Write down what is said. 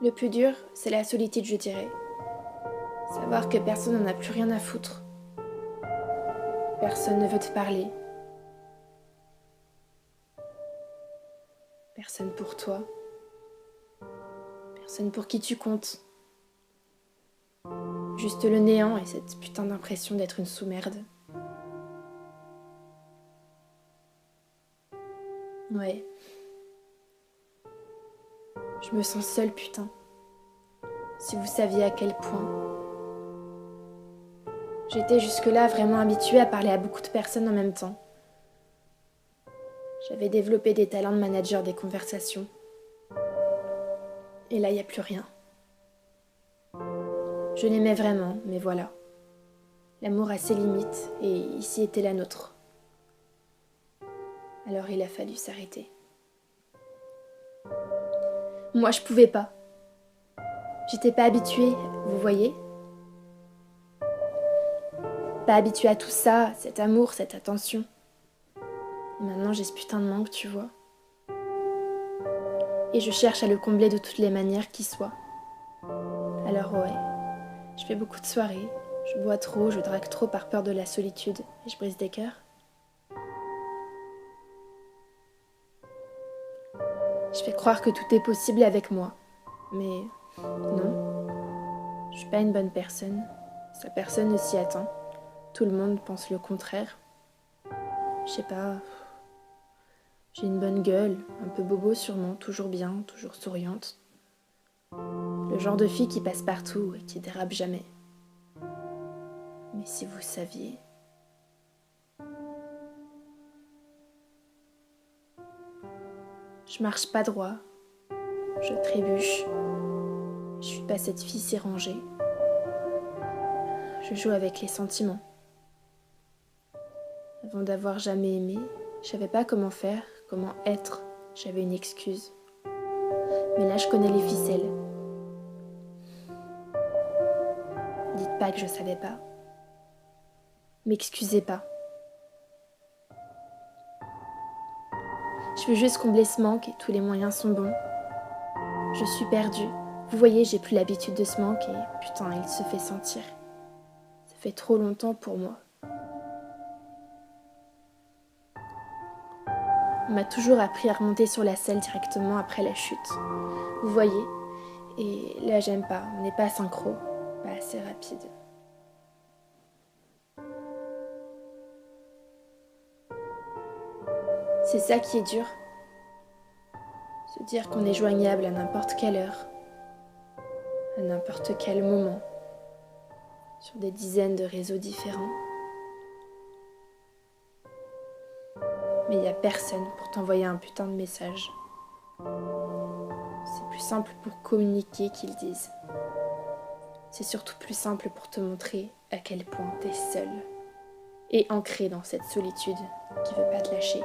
Le plus dur, c'est la solitude, je dirais. Savoir que personne n'en a plus rien à foutre. Personne ne veut te parler. Personne pour toi. Personne pour qui tu comptes. Juste le néant et cette putain d'impression d'être une sous-merde. Ouais. Je me sens seule, putain. Si vous saviez à quel point. J'étais jusque-là vraiment habituée à parler à beaucoup de personnes en même temps. J'avais développé des talents de manager des conversations. Et là, il n'y a plus rien. Je l'aimais vraiment, mais voilà. L'amour a ses limites, et ici était la nôtre. Alors il a fallu s'arrêter. Moi, je pouvais pas. J'étais pas habituée, vous voyez? Pas habituée à tout ça, cet amour, cette attention. Et maintenant, j'ai ce putain de manque, tu vois. Et je cherche à le combler de toutes les manières qui soient. Alors ouais, je fais beaucoup de soirées, je bois trop, je drague trop par peur de la solitude, et je brise des cœurs. Je fais croire que tout est possible avec moi. Mais non, je suis pas une bonne personne. Ça, personne ne s'y attend. Tout le monde pense le contraire. Je sais pas, j'ai une bonne gueule, un peu bobo sûrement, toujours bien, toujours souriante. Le genre de fille qui passe partout et qui dérape jamais. Mais si vous saviez... Je marche pas droit, je trébuche, je suis pas cette fille si rangée. Je joue avec les sentiments. Avant d'avoir jamais aimé, je savais pas comment faire, comment être, j'avais une excuse. Mais là je connais les ficelles. Dites pas que je savais pas. M'excusez pas. Je veux juste combler ce manque et tous les moyens sont bons. Je suis perdue. Vous voyez, j'ai plus l'habitude de ce manque et putain, il se fait sentir. Ça fait trop longtemps pour moi. On m'a toujours appris à remonter sur la selle directement après la chute. Vous voyez? Et là, j'aime pas. On n'est pas synchro. Pas assez rapide. C'est ça qui est dur. Se dire qu'on est joignable à n'importe quelle heure. À n'importe quel moment. Sur des dizaines de réseaux différents. Mais il n'y a personne pour t'envoyer un putain de message. C'est plus simple pour communiquer qu'ils disent. C'est surtout plus simple pour te montrer à quel point t'es seul et ancré dans cette solitude qui veut pas te lâcher.